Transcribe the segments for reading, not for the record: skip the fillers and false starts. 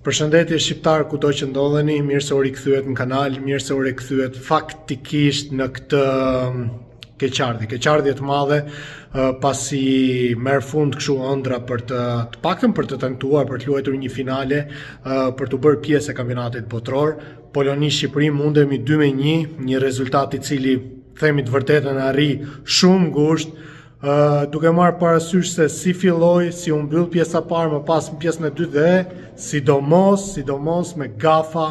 Përshëndetje shqiptar kudo që ndodheni, mirë se u rikthyet në kanal, mirë se u rikthyet faktikisht në këtë keqardhje të madhe, pasi merr fund kështu ëndra për të paktën për të tentuar për të luajtur një finale, për të bërë pjesë e kampionatit botror. Poloni-Shqipëri mundemi 2-1, një rezultat i cili themi të vërtetën arri shumë ngushtë. Duke marrë parasysh se si filloi, si u mbyll pjesa parë, më pas në pjesën e dytë dhe sidomos me gafa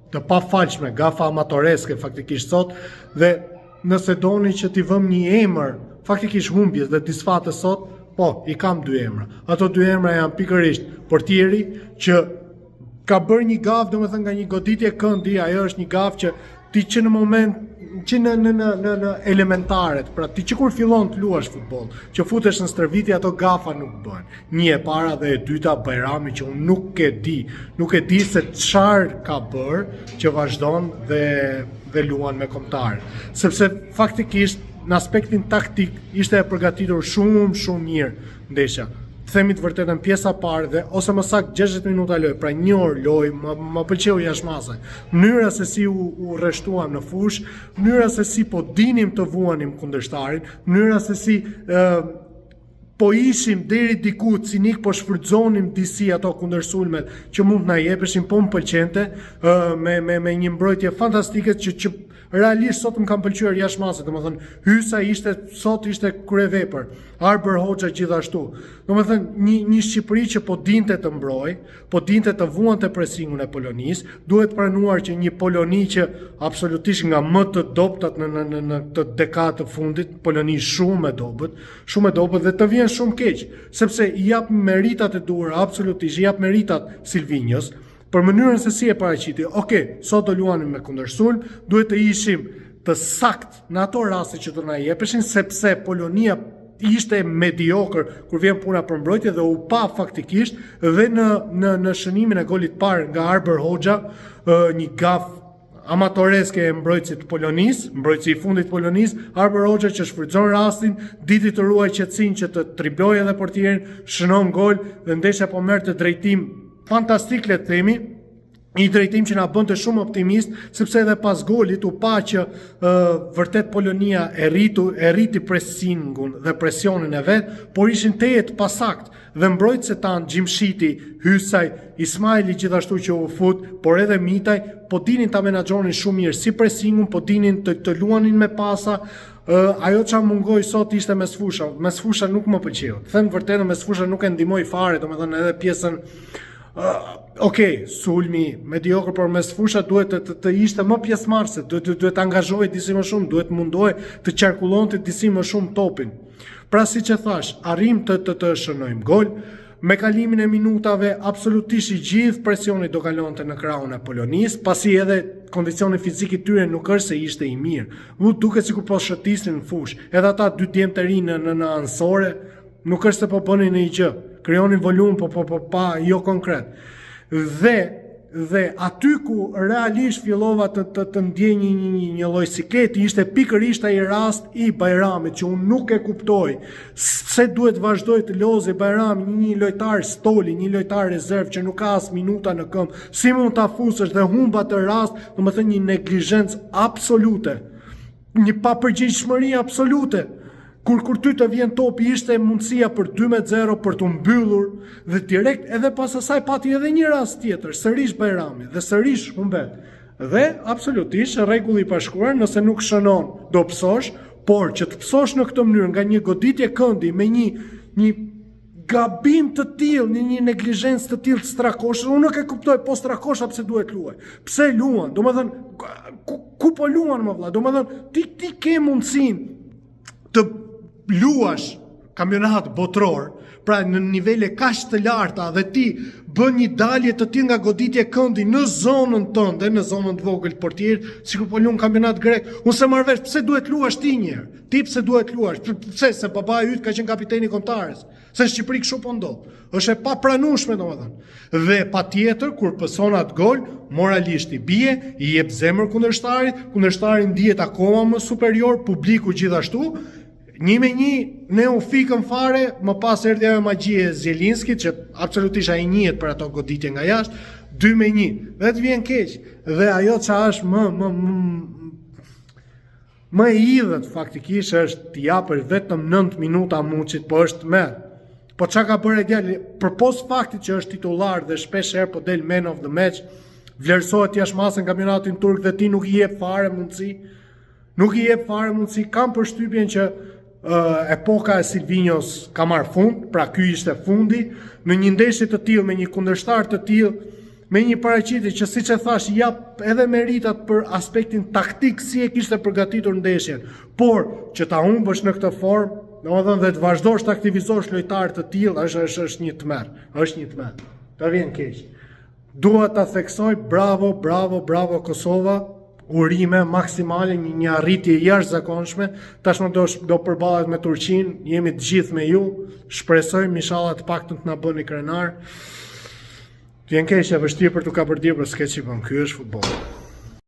të pafalshme, gafa amatoreske faktikisht sot, dhe nëse doni që t'i vëm një emër faktikisht humbjes dhe disfatës sot, po, i kam dy emra. Ato dy emra janë pikërisht portieri që ka bërë një gafë, domethënë nga një goditje këndi, ajo është një gafë që ti që në moment që në elementaret, pra ti që kur fillon të luash futboll, që futesh në stërvitje, ato gafa nuk bëhen. Një e para dhe e dyta Bajrami, që unë nuk e di se çfarë ka bërë që vazhdon dhe luan me kombëtar. Sepse faktikisht në aspektin taktik ishte e përgatitur shumë mirë ndeshja. Themi të vërtetën, pjesa parë dhe ose më saktë 60 minuta lojë, pra një orë lojë, më pëlqeu jashtëmase. Mënyra se si u rreshtuam në fushë, mënyra se si po dinim të vuanim kundërshtarin, mënyra se si po ishim deri diku cinik, po shfrytëzonim disi ato kundërsulmet që mund na jepeshin, po më pëlqente, me një mbrojtje fantastike që realisht sot më kam pëlqyer jashtëmase, domethënë hysa sot ishte kryevepër. Arber Hoxha gjithashtu. Domethënë një Shqipëri që po dinte të mbrojë, po dinte të vuante presingun e Polonisë, duhet pranuar që një Poloni që absolutisht nga më të dobtat në këtë dekadë të fundit, Poloni shumë e dobët dhe të vjen shumë keq, sepse i jap meritat e duhura, absolutisht i jap meritat Silvinjos, për mënyrën se si e paraqiti. Okej, sot do luanim me kundërsulm, duhet të ishim të sakt në ato raste që do na jepeshin, sepse Polonia ishte mediokër kur vjen puna për mbrojtje dhe u pa faktikisht dhe në shënimin e golit parë nga Arber Hoxha, një gaf amatoreske e mbrojtësit Polonisë, mbrojtësi i fundit Polonisë, Arber Hoxha që shfrytëzon rastin, diti të ruaj qetësinë që të triblojë edhe portierin, shënon gol dhe ndeshja po merrte drejtim fantastik, le të themi, një drejtim që na bënte shumë optimist, sepse edhe pas golit u pa që vërtet Polonia e rriti presingun dhe presionin e vet, por ishin tejet pasakt dhe mbrojtësit tanë Gjimshiti, Hysaj, Ismaili gjithashtu që u fut, por edhe Mitaj, po dinin ta menaxhonin shumë mirë si presingun, po dinin të luanin me pasa. Ajo që mungoj sot ishte mesfusha. Mesfusha nuk më pëlqeu. Them vërtetën, mesfusha nuk e ndihmoi fare, domethënë edhe pjesën Okej, sulmi mediokër, por mesfusha duhet të ishte më pjesëmarrëse, duhet të angazhohej disi më shumë, duhet mundohej të qarkullonte disi më shumë topin. Pra siç e thash, arrim të shënojmë gol. Me kalimin e minutave, absolutisht i gjithë presioni do kalonte në krahun e Polonisë, pasi edhe kondicioni fizik i tyre nuk është se ishte i mirë. Duket sikur po shëtisnin në fushë. Edhe ata dy djemë të rinë në ansore, nuk është se po bënin një gjë. Krijonin volum, po pa jo konkret. Dhe aty ku realisht fillova të ndjej një lloj sikleti, ishte pikërisht ai rast i Bajramit, që unë nuk e kuptoj pse duhet vazhdoj të lozë Bajrami, një lojtar stoli, një lojtar rezerv që nuk ka as minuta në këmbë, si mund ta fusësh dhe humba të rast, domethënë një neglizhencë absolute, një papërgjegjshmëri absolute. Kur ty të vjen topi, ishte mundësia për 2-0 për të mbyllur dhe direkt edhe pas asaj pati edhe një rast tjetër, sërish Bajrami dhe sërish humbet. Dhe absolutisht rregulli i pashkruar, nëse nuk shënon do psosh, por që të psosh në këtë mënyrë nga një goditje këndi me një gabim të tillë, një neglizhencë të tillë të Strakoshës, unë nuk e kuptoj, po Strakosha pse duhet luaj? Pse luan? Domethënë ku po luan më vëlla? Domethënë ti ke mundësinë të luash kampionat botror, pra në nivele kaq të larta dhe ti bën një dalje të tillë nga goditje këndi në zonën tënde, në zonën të vogël të portierit, sikur po luan kampionat grek. Unë se marr vesh pse duhet luash ti një herë? Ti pse duhet luash? Pse se babai yt ka qenë kapiteni i kombëtarës? Se në Shqipëri kështu po ndodh. Është e papranueshme domethënë. Dhe patjetër kur pëson atë gol, moralisht i bie, i jep zemër kundërshtarit, kundërshtari ndihet akoma më superior, publiku gjithashtu. 1-1, ne u fikëm fare, më pas erdhi ajo magjia e Zielinskit, që absolutisht ai njihet për ato goditje nga jashtë, 2-1. Dhe të vjen keq. Dhe ajo që është më e idhët faktikisht është t'i japësh vetëm 9 minuta Muçit, po është merr. Po çka ka bërë djalë, përpos faktit që është titullar dhe shpesh herë po del man of the match, vlerësohet jashtë kampionatin turk dhe ti nuk i jep fare mundësi. Nuk i jep fare mundësi. Kam përshtypjen që epoka e Silvinjos ka marrë fund, pra ky ishte fundi. Në një ndeshje të tillë me një kundërshtar të tillë, me një paraqitje që siç e thash jap edhe meritat për aspektin taktik si e kishte përgatitur ndeshjen, por që ta humbësh në këtë formë, domethënë dhe të vazhdosh të aktivizosh lojtarë të tillë, është një tmerr, është një tmerr. Ta vjen keq. Dua ta theksoj, bravo Kosova. Urime maksimale, një arritje jashtëzakonshme. Tashmë do përballet me Turqinë, jemi të gjithë me ju. Shpresojmë inshallah të paktën të na bëni krenar. Vjen keq, e vështirë për t'u kapërdir, por s'ke ç'i bën. Ky është futbolli.